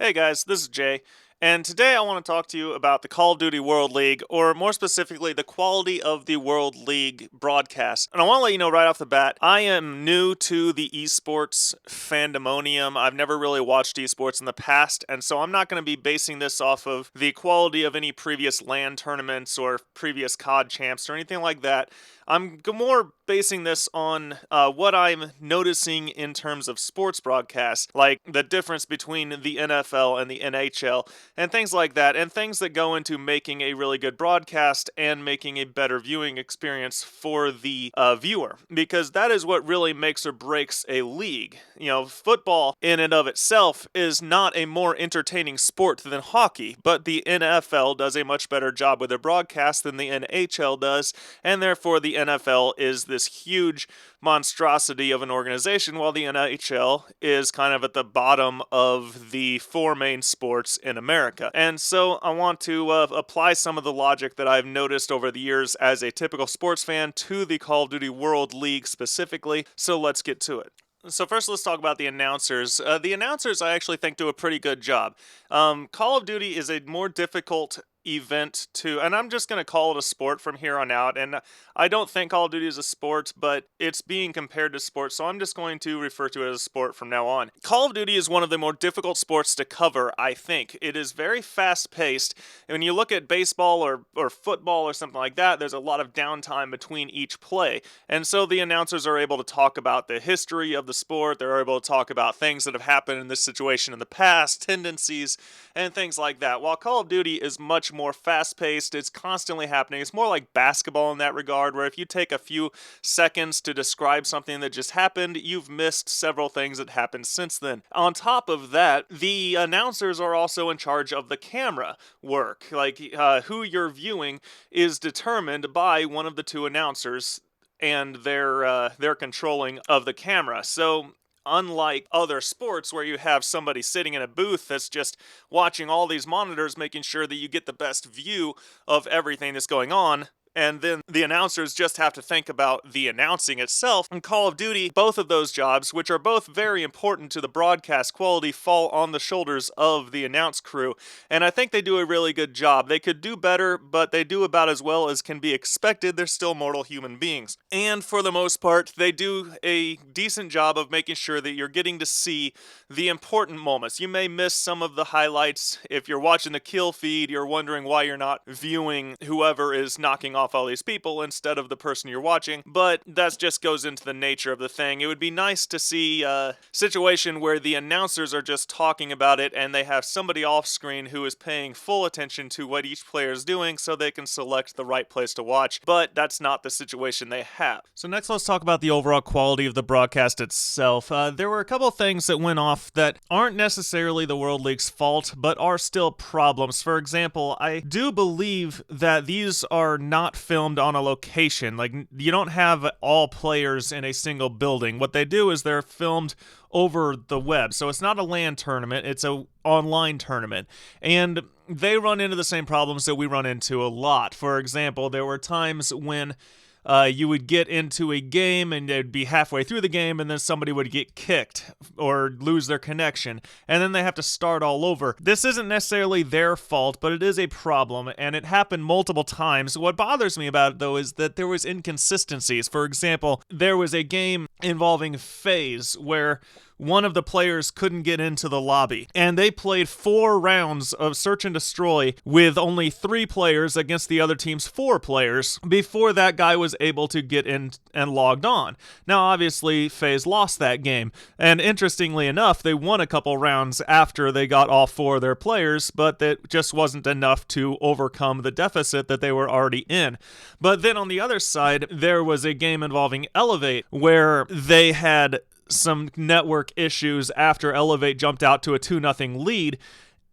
Hey guys, this is Jay, and today I want to talk to you about the Call of Duty World League, or more specifically, the quality of the World League broadcast. And I want to let you know right off the bat, I am new to the esports fandemonium. I've never really watched esports in the past, and so I'm not going to be basing this off of the quality of any previous LAN tournaments or previous COD champs or anything like that. I'm more basing this on what I'm noticing in terms of sports broadcasts, like the difference between the NFL and the NHL, and things like that, and things that go into making a really good broadcast and making a better viewing experience for the viewer, because that is what really makes or breaks a league. You know, football in and of itself is not a more entertaining sport than hockey, but the NFL does a much better job with their broadcast than the NHL does, and therefore the NFL is this huge monstrosity of an organization, while the NHL is kind of at the bottom of the four main sports in America. And so I want to apply some of the logic that I've noticed over the years as a typical sports fan to the Call of Duty World League specifically, so let's get to it. So first, let's talk about the announcers. The announcers, I actually think, do a pretty good job. Call of Duty is a more difficult event to, and I'm just going to call it a sport from here on out, and I don't think Call of Duty is a sport, but it's being compared to sports, so I'm just going to refer to it as a sport from now on. Call of Duty is one of the more difficult sports to cover, I think. It is very fast-paced, and when you look at baseball or football or something like that, there's a lot of downtime between each play, and so the announcers are able to talk about the history of the sport, they're able to talk about things that have happened in this situation in the past, tendencies, and things like that. While Call of Duty is much more fast-paced, it's constantly happening. It's more like basketball in that regard, where if you take a few seconds to describe something that just happened, you've missed several things that happened since then. On top of that, the announcers are also in charge of the camera work. Like, who you're viewing is determined by one of the two announcers and their controlling of the camera. So unlike other sports where you have somebody sitting in a booth that's just watching all these monitors, making sure that you get the best view of everything that's going on, and then the announcers just have to think about the announcing itself. In Call of Duty, both of those jobs, which are both very important to the broadcast quality, fall on the shoulders of the announce crew, and I think they do a really good job. They could do better, but they do about as well as can be expected. They're still mortal human beings. And for the most part, they do a decent job of making sure that you're getting to see the important moments. You may miss some of the highlights. If you're watching the kill feed, you're wondering why you're not viewing whoever is knocking off all these people instead of the person you're watching, but that just goes into the nature of the thing. It would be nice to see a situation where the announcers are just talking about it and they have somebody off screen who is paying full attention to what each player is doing so they can select the right place to watch, but that's not the situation they have. So next, let's talk about the overall quality of the broadcast itself. There were a couple things that went off that aren't necessarily the World League's fault, but are still problems. For example, I do believe that these are not filmed on a location. Like, you don't have all players in a single building. What they do is they're filmed over the web. So it's not a LAN tournament, it's a online tournament. And they run into the same problems that we run into a lot. For example, there were times when you would get into a game and they'd be halfway through the game and then somebody would get kicked or lose their connection and then they have to start all over. This isn't necessarily their fault, but it is a problem and it happened multiple times. What bothers me about it though is that there was inconsistencies. For example, there was a game involving FaZe where one of the players couldn't get into the lobby, and they played 4 rounds of search and destroy with only 3 players against the other team's 4 players before that guy was able to get in and logged on. Now, obviously, FaZe lost that game, and interestingly enough, they won a couple rounds after they got all 4 of their players, but that just wasn't enough to overcome the deficit that they were already in. But then on the other side, there was a game involving Elevate where they had some network issues after Elevate jumped out to a 2-0 lead,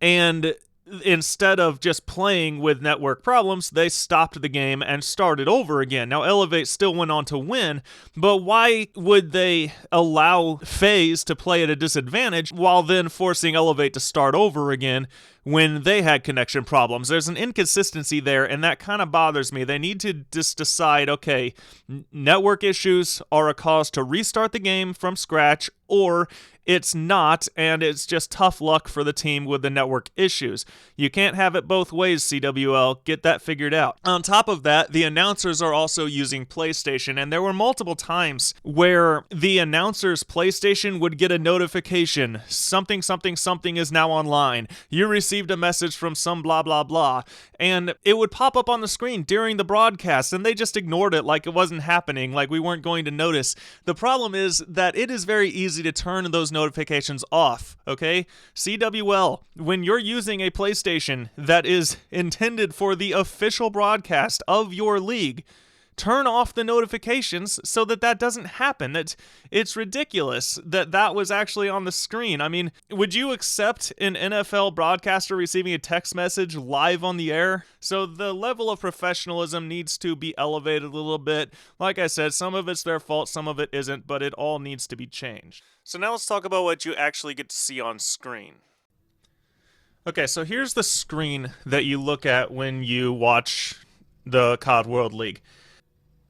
and instead of just playing with network problems, they stopped the game and started over again. Now, Elevate still went on to win, but why would they allow FaZe to play at a disadvantage while then forcing Elevate to start over again when they had connection problems. There's an inconsistency there, and that kind of bothers me. They need to just decide, okay, network issues are a cause to restart the game from scratch, or it's not, and it's just tough luck for the team with the network issues. You can't have it both ways, CWL. Get that figured out. On top of that, the announcers are also using PlayStation, and there were multiple times where the announcer's PlayStation would get a notification, something is now online. You received a message from some blah blah blah, and it would pop up on the screen during the broadcast, and they just ignored it like it wasn't happening, like we weren't going to notice. The problem is that it is very easy to turn those notifications off, okay? CWL, when you're using a PlayStation that is intended for the official broadcast of your league, turn off the notifications so that doesn't happen. It's ridiculous that was actually on the screen. I mean, would you accept an NFL broadcaster receiving a text message live on the air? So the level of professionalism needs to be elevated a little bit. Like I said, some of it's their fault, some of it isn't, but it all needs to be changed. So now let's talk about what you actually get to see on screen. Okay, so here's the screen that you look at when you watch the COD World League.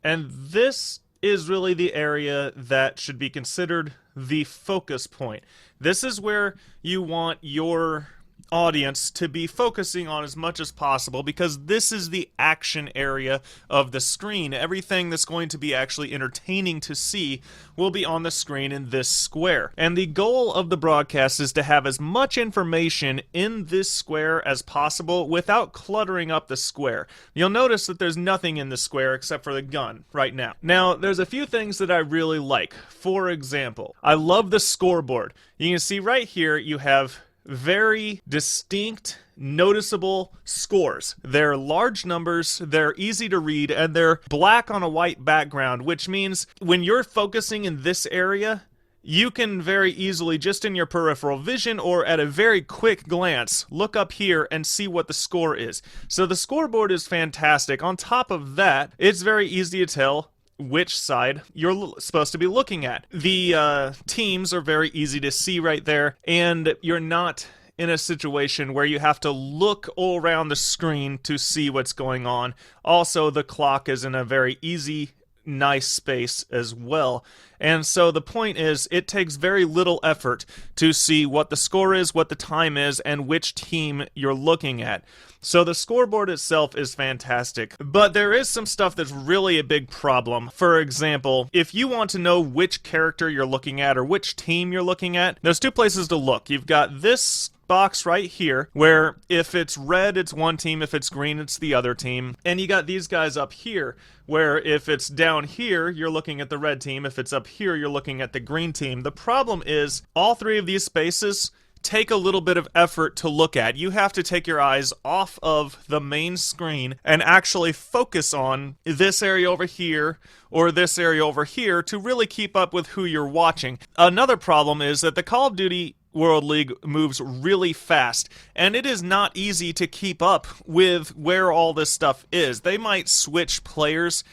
And this is really the area that should be considered the focus point. This is where you want your audience to be focusing on as much as possible, because this is the action area of the screen. Everything that's going to be actually entertaining to see will be on the screen in this square. And the goal of the broadcast is to have as much information in this square as possible without cluttering up the square. You'll notice that there's nothing in the square except for the gun right now. Now, there's a few things that I really like. For example, I love the scoreboard. You can see right here you have very distinct, noticeable scores. They're large numbers, they're easy to read, and they're black on a white background, which means when you're focusing in this area, you can very easily, just in your peripheral vision or at a very quick glance, look up here and see what the score is. So the scoreboard is fantastic. On top of that, it's very easy to tell which side you're supposed to be looking at. The teams are very easy to see right there, and you're not in a situation where you have to look all around the screen to see what's going on. Also, the clock is in a very easy, nice space as well. And so the point is, it takes very little effort to see what the score is, what the time is, and which team you're looking at. So the scoreboard itself is fantastic, but there is some stuff that's really a big problem. For example, if you want to know which character you're looking at or which team you're looking at, there's two places to look. You've got this box right here, where if it's red, it's one team, if it's green, it's the other team. And you got these guys up here, where if it's down here, you're looking at the red team, if it's up here, you're looking at the green team. The problem is, all three of these spaces take a little bit of effort to look at. You have to take your eyes off of the main screen and actually focus on this area over here or this area over here to really keep up with who you're watching. Another problem is that the Call of Duty World League moves really fast, and it is not easy to keep up with where all this stuff is. They might switch players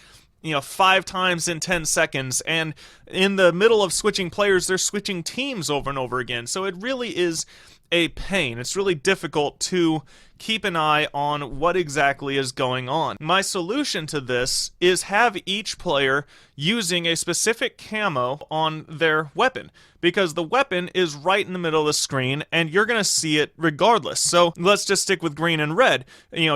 5 times in 10 seconds, and in the middle of switching players, they're switching teams over and over again. So it really is a pain. It's really difficult to keep an eye on what exactly is going on. My solution to this is have each player using a specific camo on their weapon, because the weapon is right in the middle of the screen and you're going to see it regardless. So let's just stick with green and red.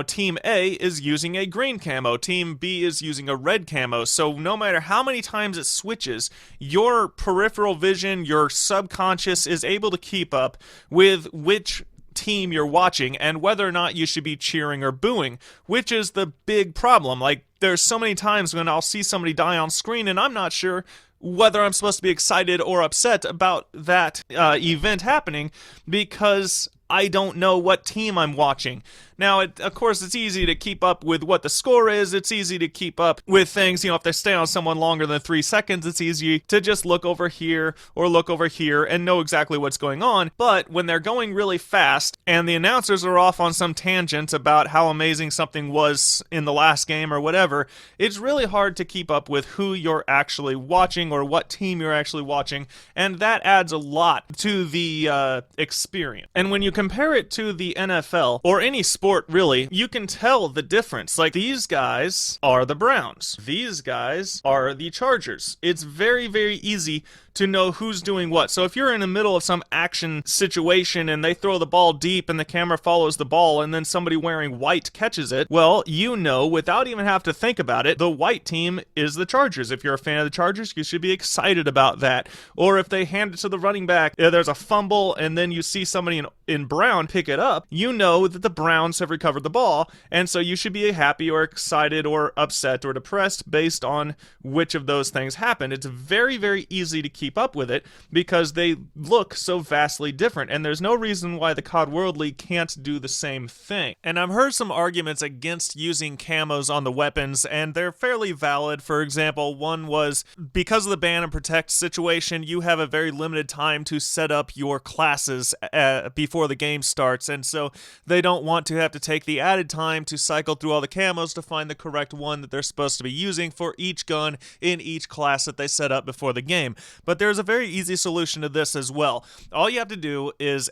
Team A is using a green camo, Team B is using a red camo. So no matter how many times it switches, your peripheral vision, your subconscious is able to keep up with which team you're watching and whether or not you should be cheering or booing, which is the big problem. Like, there's so many times when I'll see somebody die on screen and I'm not sure whether I'm supposed to be excited or upset about that event happening, because I don't know what team I'm watching. Now, of course, it's easy to keep up with what the score is. It's easy to keep up with things. If they stay on someone longer than 3 seconds, it's easy to just look over here or look over here and know exactly what's going on. But when they're going really fast and the announcers are off on some tangent about how amazing something was in the last game or whatever, it's really hard to keep up with who you're actually watching or what team you're actually watching, and that adds a lot to the experience. And when you compare it to the NFL or any sport really, you can tell the difference. Like, these guys are the Browns, these guys are the Chargers. It's very, very easy to know who's doing what. So if you're in the middle of some action situation and they throw the ball deep and the camera follows the ball and then somebody wearing white catches it, well, you know, without even have to think about it, the white team is the Chargers. If you're a fan of the Chargers, you should be excited about that. Or if they hand it to the running back, there's a fumble and then you see somebody in brown pick it up, you know that the Browns have recovered the ball, and so you should be happy or excited or upset or depressed based on which of those things happened. It's very, very easy to keep up with it because they look so vastly different, and there's no reason why the COD World League can't do the same thing. And I've heard some arguments against using camos on the weapons, and they're fairly valid. For example, one was because of the ban and protect situation, you have a very limited time to set up your classes before the game starts, and so they don't want to have to take the added time to cycle through all the camos to find the correct one that they're supposed to be using for each gun in each class that they set up before the game. But there's a very easy solution to this as well. All you have to do is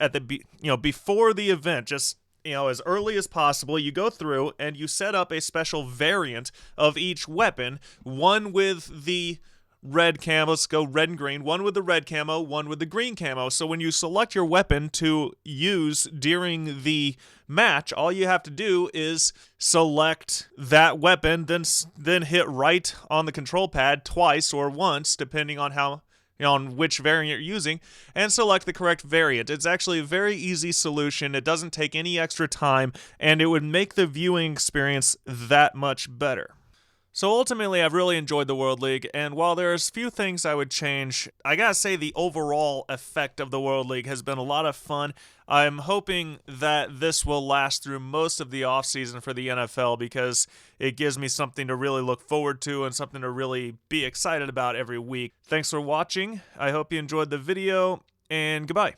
before the event, just as early as possible, you go through and you set up a special variant of each weapon, one with the red camo, let's go red and green, one with the red camo, one with the green camo. So when you select your weapon to use during the match, all you have to do is select that weapon, then hit right on the control pad twice or once, depending on on which variant you're using, and select the correct variant. It's actually a very easy solution. It doesn't take any extra time, and it would make the viewing experience that much better. So ultimately, I've really enjoyed the World League, and while there's few things I would change, I gotta say the overall effect of the World League has been a lot of fun. I'm hoping that this will last through most of the offseason for the NFL because it gives me something to really look forward to and something to really be excited about every week. Thanks for watching. I hope you enjoyed the video, and goodbye.